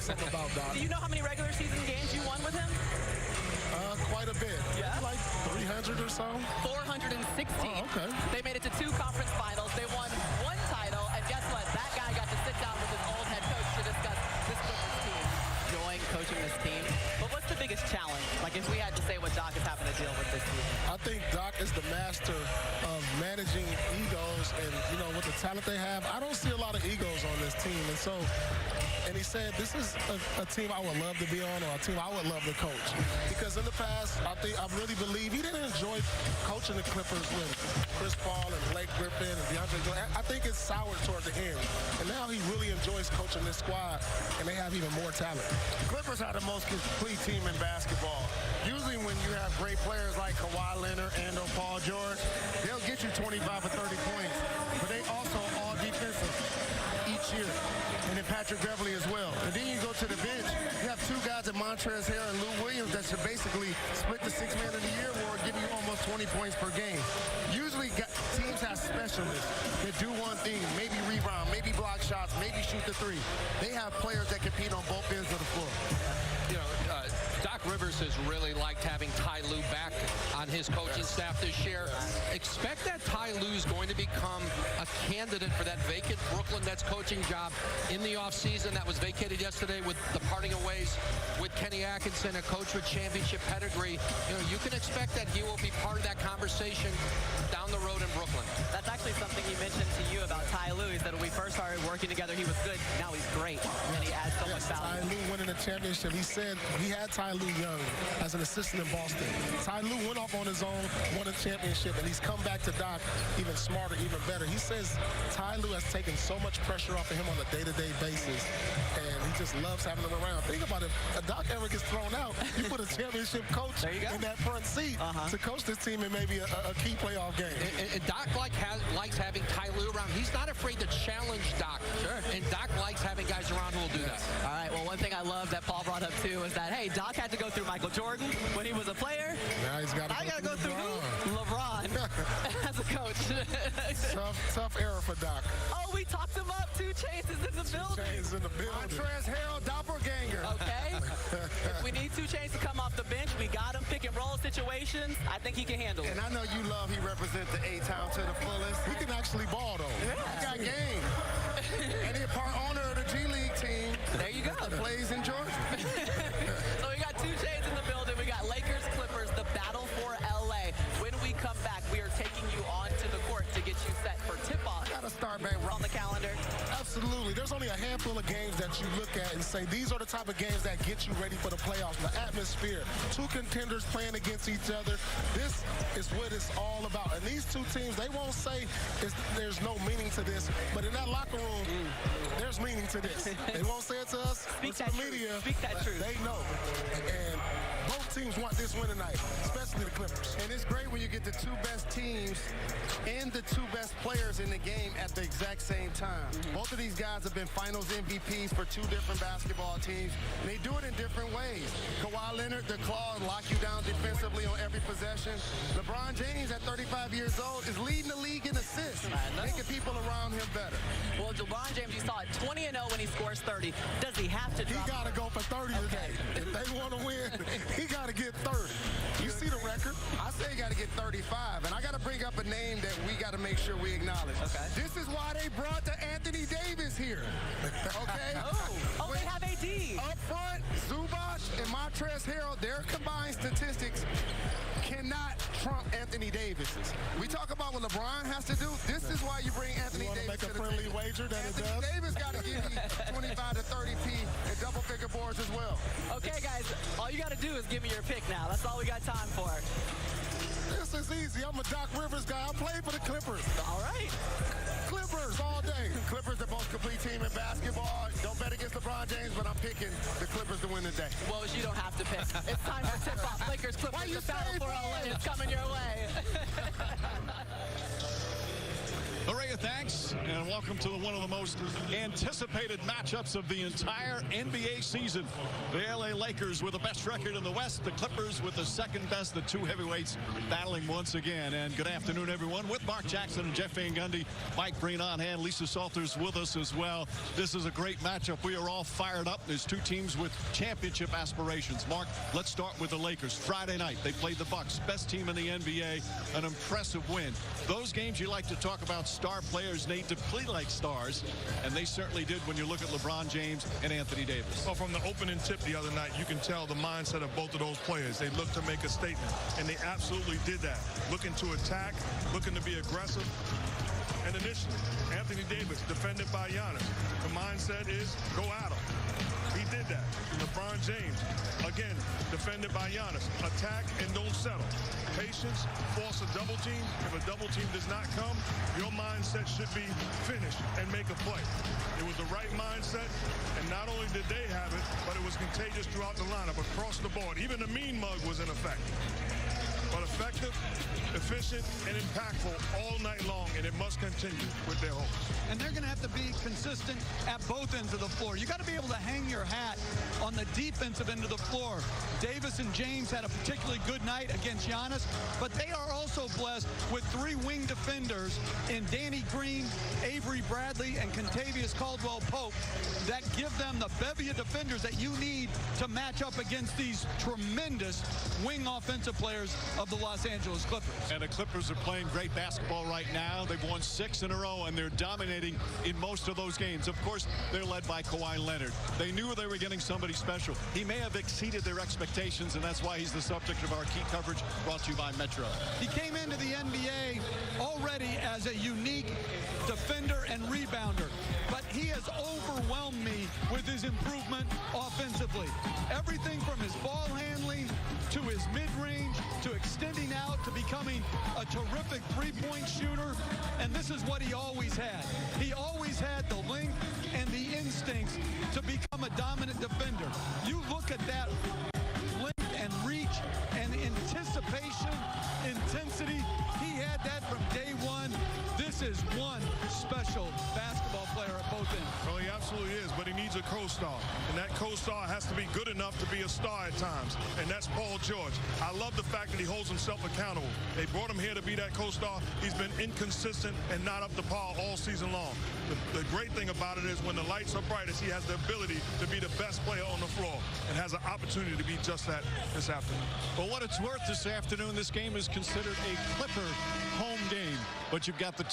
something about Doc. Do you know how many regular season games you won with him? Quite a bit. Yeah? Like 300 or so. 416. Oh, okay. They made it to 2 conference finals. They won 1 title, and guess what? That guy got to sit down with his old head coach to discuss this Clippers team. Enjoying coaching this team. But what's the biggest challenge? Like, if we had to say what Doc is having to deal with this season. I think Doc is the master of managing egos, and, you know, with the talent they have, I don't see a lot of egos on this team. And so, and he said, this is a team I would love to be on, or a team I would love to coach. Because in the past, I really believe he didn't enjoy coaching the Clippers with Chris Paul and Blake Griffin and DeAndre Jordan. I think it's soured toward the end. And now he really enjoys coaching this squad, and they have even more talent. The Clippers are the most complete team in basketball. Usually when you have great players like Kawhi Leonard and or Paul George, they'll get you 25 or 30 points. But they also all defensive each year. And then Patrick Beverly as well. And then you go to the bench, you have 2 guys at Montrezl Harrell and Lou Williams that should basically split the 6th man of the year award, give you almost 20 points per game. Usually teams have specialists that do one thing, maybe rebound, maybe block shots, maybe shoot the 3. They have players that compete on both ends of the floor. You know, Doc Rivers has really liked having Ty Lue back on his coaching staff this year. Expect that Ty Lue's going to become a candidate for that vacant Brooklyn Nets coaching job in the offseason that was vacated yesterday with the parting of ways with Kenny Atkinson, a coach with championship pedigree. You know, you can expect that he will be part of that conversation down the road in Brooklyn. That's actually something he mentioned to you about Ty Lue. He said when we first started working together, he was good. Now he's great, and he adds so much value. Ty Lue winning the championship. He said he had Ty Lue young as an assistant in Boston. Ty Lue went off on his own, won a championship, and he's come back to Doc even smarter, even better. He says Ty Lue has taken so much pressure off of him on a day-to-day basis, and he just loves having him around. Think about it. If Doc ever gets thrown out, you put a championship coach in that front seat to coach this team in maybe a key playoff game. And Doc likes having Ty Lue around. He's not afraid to challenge Doc. Sure. And Doc likes having guys around who will do that. All right, well, one thing I love that Paul brought up, too, is that, hey, Doc had to go through Michael Jordan when he was a player. Now he's got to go through who? LeBron as a coach. Tough era for Doc. Oh, we talked him up. 2 Chainz is in the building. Chainz in the building. Montrezl Harrell, doppelganger. Okay. If we need 2 Chainz to come off the bench, we got him. Pick and roll situations. I think he can handle it. And I know you love he represents the A-Town to the fullest. He can actually ball, though. Yeah. He got game. And he's part owner of the G League team. There you go. That plays in Georgia. So we got 2 Chainz in the building. We got Lakers, Clippers, the battle for L.A. When we come back, we are taking you onto the court to get you set for tip-off. Got to start back on the calendar. Absolutely. There's only a handful of games that you look at and say, these are the type of games that get you ready for the playoffs. The atmosphere, 2 contenders playing against each other. This is what it's all about. And these 2 teams, they won't say there's no meaning to this, but in that locker room, there's meaning to this. They won't say it to us, Speak to that the truth. media. Speak that truth. They know. And both teams want this win tonight, especially the Clippers. And it's great when you get the 2 best teams and the 2 best players in the game at the exact same time. Both of these guys have been finals MVPs for 2 different basketball teams, and they do it in different ways. Kawhi Leonard, the claw, and lock you down defensively on every possession. LeBron James, at 35 years old, is leading the league in assists, making people around him better. Well, LeBron James, you saw it 20-0 when he scores 30. Does he have to drop? He got to go for 30 today. If they want to win, he got to get 30. You see the record? I say he got to get 35, and I got to bring up a name that we got to make sure we acknowledge. Okay. This is why they brought the Anthony Davis here. Okay? Oh, they have AD. Up front, Zubac and Montrezl Harrell, their combined statistics cannot trump Anthony Davis's. We talk about what LeBron has to do. This is why you bring Anthony Davis make to a the friendly table. wager that Anthony it does? Davis got to give you 25 to 30P and double-figure boards as well. Okay, guys, all you got to do is give me your pick now. That's all we got time for. This is easy. I'm a Doc Rivers guy. I play for the Clippers. All right. Clippers all day. Clippers the most complete team in basketball. Don't bet against LeBron James, but I'm picking the Clippers to win the day. Well, you don't have to pick. It's time for tip-off. Lakers, Clippers, the battle for LA is coming your way. The Ray you. Thanks. And welcome to one of the most anticipated matchups of the entire NBA season. The LA Lakers with the best record in the West. The Clippers with the second best. The two heavyweights battling once again. And good afternoon, everyone. With Mark Jackson and Jeff Van Gundy, Mike Breen on hand. Lisa Salters with us as well. This is a great matchup. We are all fired up. There's two teams with championship aspirations. Mark, let's start with the Lakers. Friday night, they played the Bucks. Best team in the NBA. An impressive win. Those games you like to talk about, star players need to play like stars, and they certainly did when you look at LeBron James and Anthony Davis. Well, from the opening tip the other night, you can tell the mindset of both of those players. They look to make a statement, and they absolutely did that. Looking to attack, looking to be aggressive. And initially, Anthony Davis defended by Giannis. The mindset is go at him. He did that. LeBron James, again, defended by Giannis. Attack and don't settle. Patience, force a double team. If a double team does not come, your mindset should be finish and make a play. It was the right mindset, and not only did they have it, but it was contagious throughout the lineup, across the board. Even the mean mug was in effect. But effective, efficient, and impactful all night long, and it must continue with their hopes. And they're going to have to be consistent at both ends of the floor. You got to be able to hang your hat on the defensive end of the floor. Davis and James had a particularly good night against Giannis, but they are also blessed with three wing defenders in Danny Green, Avery Bradley, and Kentavious Caldwell-Pope that give them the bevy of defenders that you need to match up against these tremendous wing offensive players of the Los Angeles Clippers. And the Clippers are playing great basketball right now. They've won 6 in a row, and they're dominating in most of those games. Of course, they're led by Kawhi Leonard. They knew they were getting somebody special. He may have exceeded their expectations, and that's why he's the subject of our key coverage brought to you by Metro. He came into the NBA already as a unique defender and rebounder, but he has overwhelmed me with his improvement offensively. Everything from his ball handling to his mid-range to extending out to becoming a terrific three-point shooter, and this is what he always had. He always had the length and the instincts to become a dominant defender. You look at that length and reach and anticipation, intensity. He had that from day one. This is one special basketball player at both ends. Well, he absolutely is, but he needs a co-star. And that co-star has to be good enough to be a star at times. And that's Paul George. I love the fact that he holds himself accountable. They brought him here to be that co-star. He's been inconsistent and not up to par all season long. The great thing about it is when the lights are brightest, he has the ability to be the best player on the floor and has an opportunity to be just that this afternoon. For what it's worth this afternoon, this game is considered a Clipper home game. But you've got the